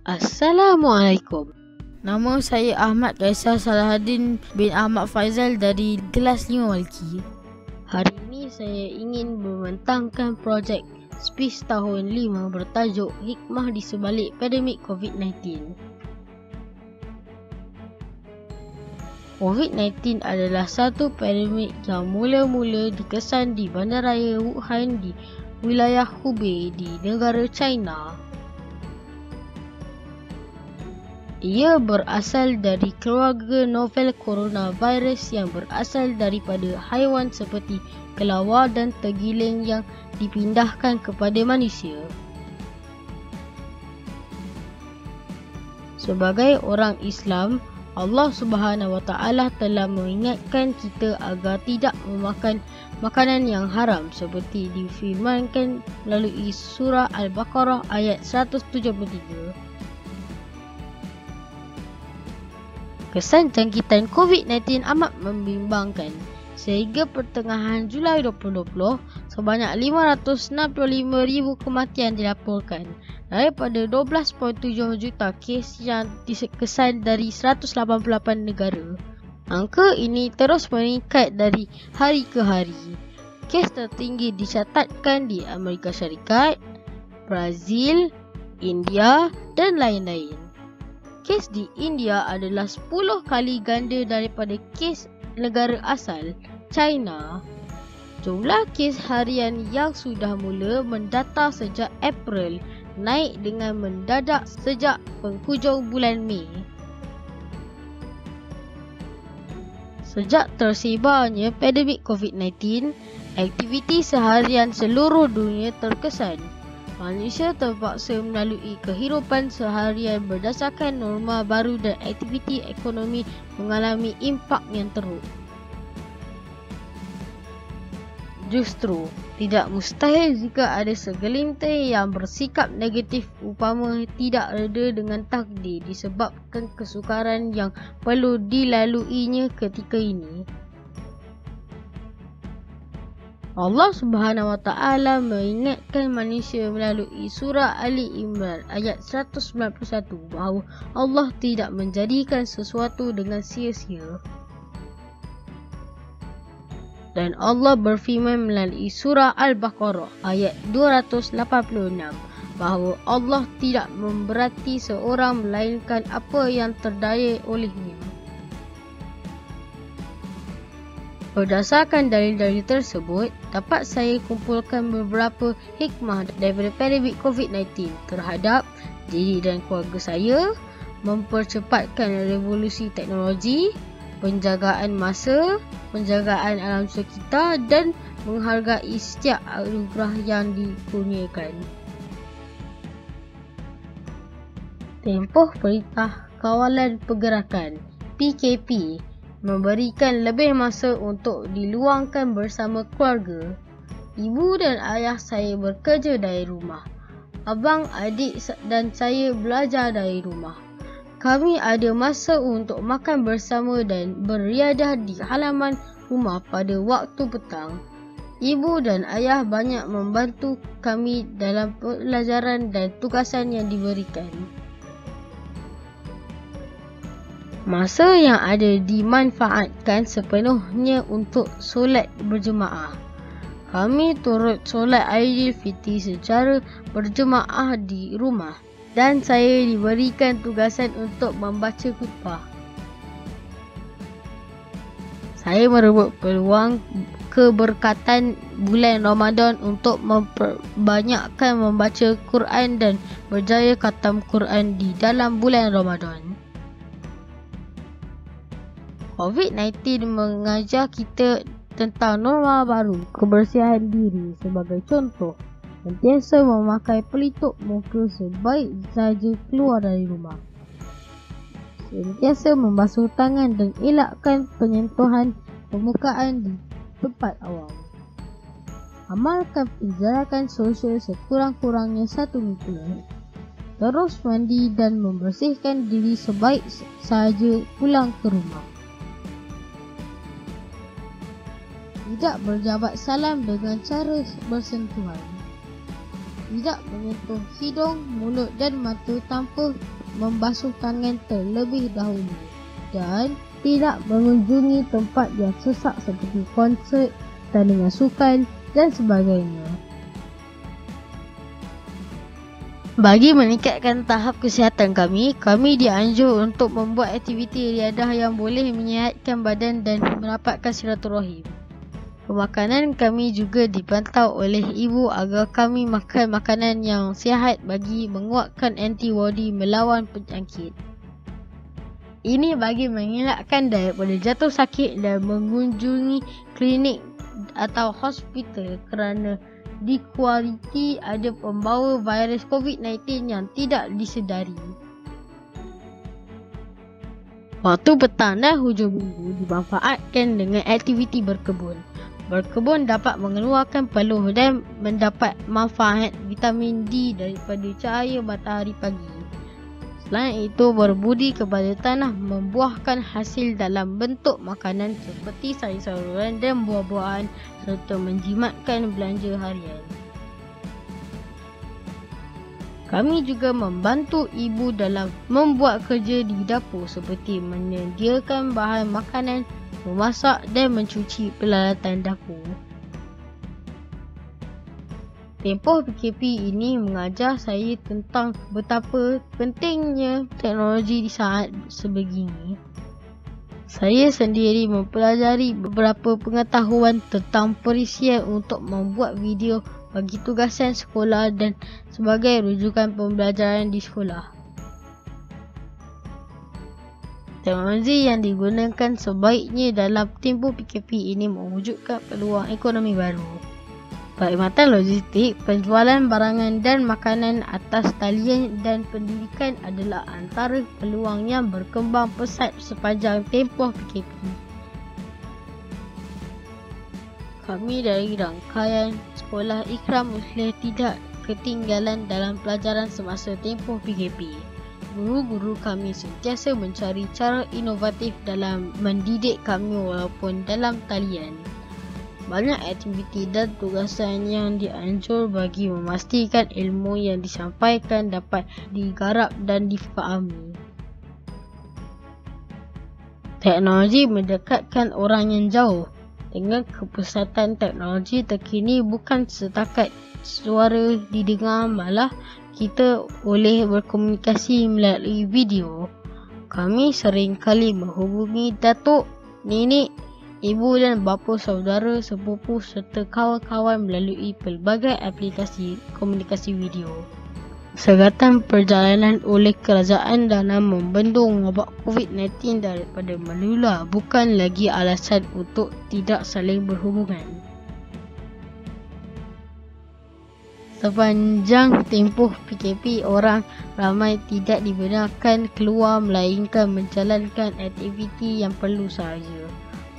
Assalamualaikum. Nama saya Ahmad Kaisar Salahuddin bin Ahmad Faizal dari kelas 5 Malki. Hari ini saya ingin membentangkan projek SPIS tahun 5 bertajuk Hikmah di Sebalik Pandemik COVID-19. COVID-19 adalah satu pandemik yang mula-mula dikesan di Bandaraya Wuhan di wilayah Hubei di negara China. Ia berasal dari keluarga novel coronavirus yang berasal daripada haiwan seperti kelawar dan tergiling yang dipindahkan kepada manusia. Sebagai orang Islam, Allah Subhanahu Wa Taala telah mengingatkan kita agar tidak memakan makanan yang haram seperti difirmankan melalui surah Al-Baqarah ayat 173. Kesan jangkitan COVID-19 amat membimbangkan. Sehingga pertengahan Julai 2020, sebanyak 565,000 kematian dilaporkan daripada 12.7 juta kes yang dikesan dari 188 negara. Angka ini terus meningkat dari hari ke hari. Kes tertinggi dicatatkan di Amerika Syarikat, Brazil, India dan lain-lain. Kes di India adalah 10 kali ganda daripada kes negara asal, China. Jumlah kes harian yang sudah mula mendata sejak April naik dengan mendadak sejak penghujung bulan Mei. Sejak tersebarnya pandemik COVID-19, aktiviti seharian seluruh dunia terkesan. Manusia terpaksa melalui kehidupan seharian berdasarkan norma baru dan aktiviti ekonomi mengalami impak yang teruk. Justru, tidak mustahil jika ada segelintir yang bersikap negatif umpama tidak reda dengan takdir disebabkan kesukaran yang perlu dilaluinya ketika ini. Allah Subhanahu Wa Taala mengingatkan manusia melalui surah Ali Imran ayat 191 bahawa Allah tidak menjadikan sesuatu dengan sia-sia. Dan Allah berfirman melalui surah Al-Baqarah ayat 286 bahawa Allah tidak memberati seorang melainkan apa yang terdaya olehnya. Berdasarkan dalil-dalil tersebut, dapat saya kumpulkan beberapa hikmah daripada pandemik COVID-19 terhadap diri dan keluarga saya, mempercepatkan revolusi teknologi, penjagaan masa, penjagaan alam sekitar dan menghargai setiap anugerah yang dikurniakan. Tempoh Perintah Kawalan Pergerakan PKP memberikan lebih masa untuk diluangkan bersama keluarga. Ibu dan ayah saya bekerja dari rumah. Abang, adik dan saya belajar dari rumah. Kami ada masa untuk makan bersama dan beriadah di halaman rumah pada waktu petang. Ibu dan ayah banyak membantu kami dalam pelajaran dan tugasan yang diberikan. Masa yang ada dimanfaatkan sepenuhnya untuk solat berjemaah. Kami turut solat Aidilfitri secara berjemaah di rumah dan saya diberikan tugasan untuk membaca khutbah. Saya merebut peluang keberkatan bulan Ramadan untuk memperbanyakkan membaca Quran dan berjaya khatam Quran di dalam bulan Ramadan. COVID-19 mengajar kita tentang norma baru kebersihan diri. Sebagai contoh, sentiasa memakai pelitup muka sebaik saja keluar dari rumah. Sentiasa membasuh tangan dan elakkan penyentuhan permukaan di tempat awam. Amalkan penjarakan sosial sekurang-kurangnya 1 meter. Terus mandi dan membersihkan diri sebaik saja pulang ke rumah. Tidak berjabat salam dengan cara bersentuhan. tidak menyentuh hidung, mulut dan mata tanpa membasuh tangan terlebih dahulu, dan tidak mengunjungi tempat yang sesak seperti konsert, tandingan sukan dan sebagainya. Bagi meningkatkan tahap kesihatan kami dianjur untuk membuat aktiviti riadah yang boleh menyihatkan badan dan merapatkan silaturahim. Pemakanan kami juga dipantau oleh ibu agar kami makan makanan yang sihat bagi menguatkan antibodi melawan penyakit. Ini bagi mengelakkan daripada jatuh sakit dan mengunjungi klinik atau hospital kerana dikualiti ada pembawa virus COVID-19 yang tidak disedari. Waktu petang dan hujung minggu dimanfaatkan dengan aktiviti berkebun. Berkebun dapat mengeluarkan peluh dan mendapat manfaat vitamin D daripada cahaya matahari pagi. Selain itu, berbudi kepada tanah membuahkan hasil dalam bentuk makanan seperti sayur-sayuran dan buah-buahan serta menjimatkan belanja harian. Kami juga membantu ibu dalam membuat kerja di dapur seperti menyediakan bahan makanan, memasak dan mencuci peralatan dapur. Tempoh PKP ini mengajar saya tentang betapa pentingnya teknologi di saat sebegini. Saya sendiri mempelajari beberapa pengetahuan tentang perisian untuk membuat video bagi tugasan sekolah dan sebagai rujukan pembelajaran di sekolah. Teknologi yang digunakan sebaiknya dalam tempoh PKP ini mewujudkan peluang ekonomi baru. Perkhidmatan logistik, penjualan barangan dan makanan atas talian dan pendidikan adalah antara peluang yang berkembang pesat sepanjang tempoh PKP. Kami dari rangkaian Sekolah Ikram Muslim tidak ketinggalan dalam pelajaran semasa tempoh PKP. Guru-guru kami sentiasa mencari cara inovatif dalam mendidik kami walaupun dalam talian. Banyak aktiviti dan tugasan yang dianjur bagi memastikan ilmu yang disampaikan dapat digarap dan difahami. Teknologi mendekatkan orang yang jauh. Dengan kepesatan teknologi terkini bukan setakat suara didengar, malah kita boleh berkomunikasi melalui video. Kami sering kali menghubungi datuk, nenek, ibu dan bapa saudara, sepupu serta kawan-kawan melalui pelbagai aplikasi komunikasi video. Segatan perjalanan oleh kerajaan dalam membendung wabak COVID-19 daripada menular bukan lagi alasan untuk tidak saling berhubungan. Sepanjang tempoh PKP, orang ramai tidak dibenarkan keluar melainkan menjalankan aktiviti yang perlu sahaja.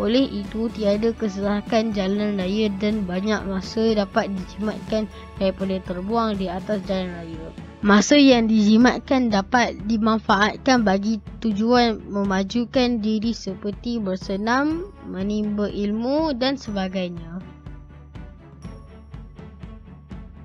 Oleh itu, tiada kesesakan jalan raya dan banyak masa dapat dijimatkan daripada terbuang di atas jalan raya. Masa yang dijimatkan dapat dimanfaatkan bagi tujuan memajukan diri seperti bersenam, menimba ilmu dan sebagainya.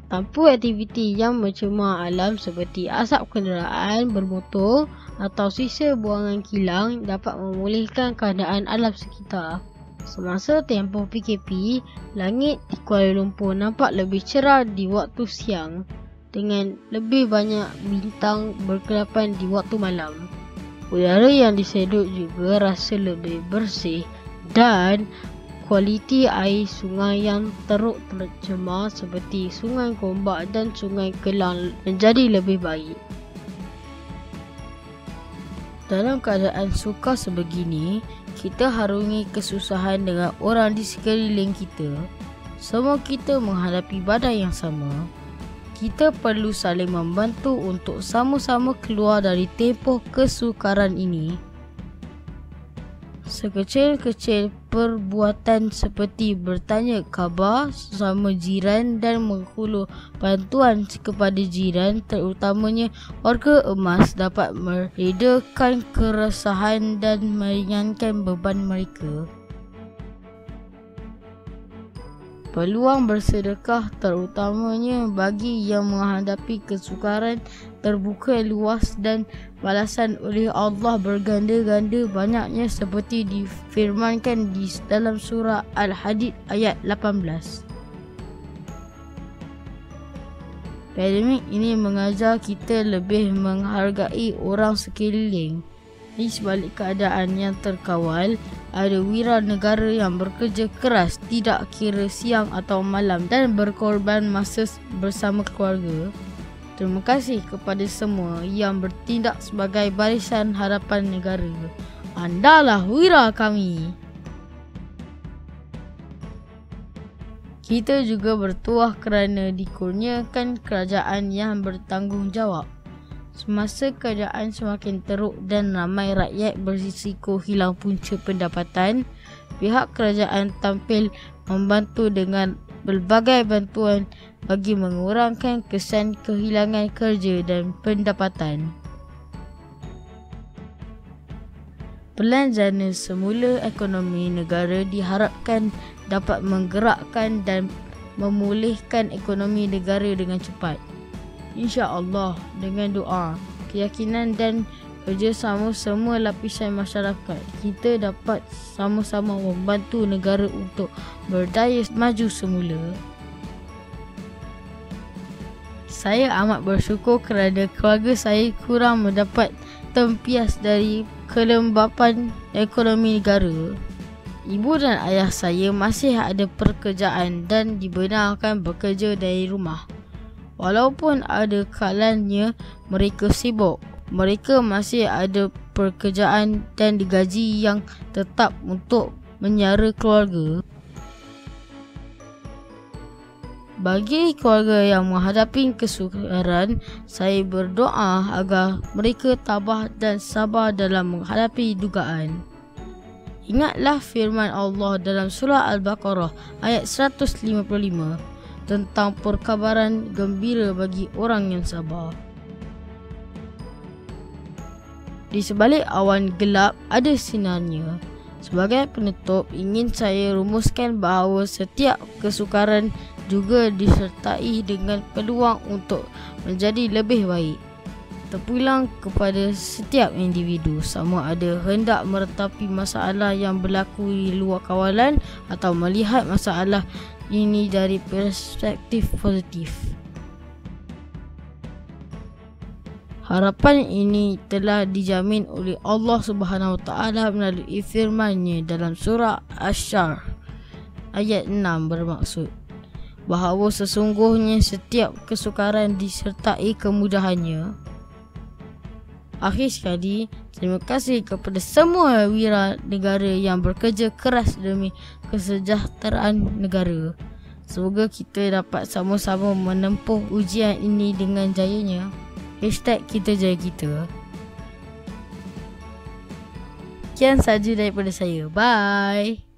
Tanpa aktiviti yang mencemar alam seperti asap kenderaan bermotor atau sisa buangan kilang dapat memulihkan keadaan alam sekitar. Semasa tempoh PKP, langit di Kuala Lumpur nampak lebih cerah di waktu siang dengan lebih banyak bintang berkelapan di waktu malam. Udara yang disedut juga rasa lebih bersih dan kualiti air sungai yang teruk tercemar seperti Sungai Gombak dan Sungai Kelang menjadi lebih baik. Dalam keadaan sukar sebegini, kita harungi kesusahan dengan orang di sekeliling kita. Semua kita menghadapi badai yang sama. Kita perlu saling membantu untuk sama-sama keluar dari tempoh kesukaran ini. Sekecil-kecil perbuatan seperti bertanya khabar sesama jiran dan menghulur bantuan kepada jiran, terutamanya warga emas, dapat meredakan keresahan dan meringankan beban mereka. Peluang bersedekah terutamanya bagi yang menghadapi kesukaran terbuka luas dan balasan oleh Allah berganda-ganda banyaknya seperti difirmankan di dalam surah Al-Hadid ayat 18. Pandemik ini mengajar kita lebih menghargai orang sekeliling. Di sebalik keadaan yang terkawal, ada wira negara yang bekerja keras tidak kira siang atau malam dan berkorban masa bersama keluarga. Terima kasih kepada semua yang bertindak sebagai barisan harapan negara. Andalah wira kami. Kita juga bertuah kerana dikurniakan kerajaan yang bertanggungjawab. Semasa keadaan semakin teruk dan ramai rakyat berisiko hilang punca pendapatan, pihak kerajaan tampil membantu dengan pelbagai bantuan bagi mengurangkan kesan kehilangan kerja dan pendapatan. Pelanjana semula ekonomi negara diharapkan dapat menggerakkan dan memulihkan ekonomi negara dengan cepat. InsyaAllah, dengan doa, keyakinan dan kerjasama semua lapisan masyarakat, kita dapat sama-sama membantu negara untuk berdaya maju semula. Saya amat bersyukur kerana keluarga saya kurang mendapat tempias dari kelembapan ekonomi negara. Ibu dan ayah saya masih ada pekerjaan dan dibenarkan bekerja dari rumah. Walaupun ada kalanya mereka sibuk, mereka masih ada pekerjaan dan digaji yang tetap untuk menyara keluarga. Bagi keluarga yang menghadapi kesukaran, saya berdoa agar mereka tabah dan sabar dalam menghadapi dugaan. Ingatlah firman Allah dalam surah Al-Baqarah ayat 155 tentang perkabaran gembira bagi orang yang sabar. Di sebalik awan gelap ada sinarnya. Sebagai penutup, ingin saya rumuskan bahawa setiap kesukaran juga disertai dengan peluang untuk menjadi lebih baik. Terpulang kepada setiap individu sama ada hendak meratapi masalah yang berlaku di luar kawalan atau melihat masalah ini dari perspektif positif. Harapan ini telah dijamin oleh Allah Subhanahu Wa Taala melalui firman-Nya dalam surah Asy-Syarh ayat 6 bermaksud bahawa sesungguhnya setiap kesukaran disertai kemudahannya. Akhir sekali, terima kasih kepada semua wira negara yang bekerja keras demi kesejahteraan negara. Semoga kita dapat sama-sama menempuh ujian ini dengan jayanya. #kita jaya kita. Sekian sahaja daripada saya. Bye.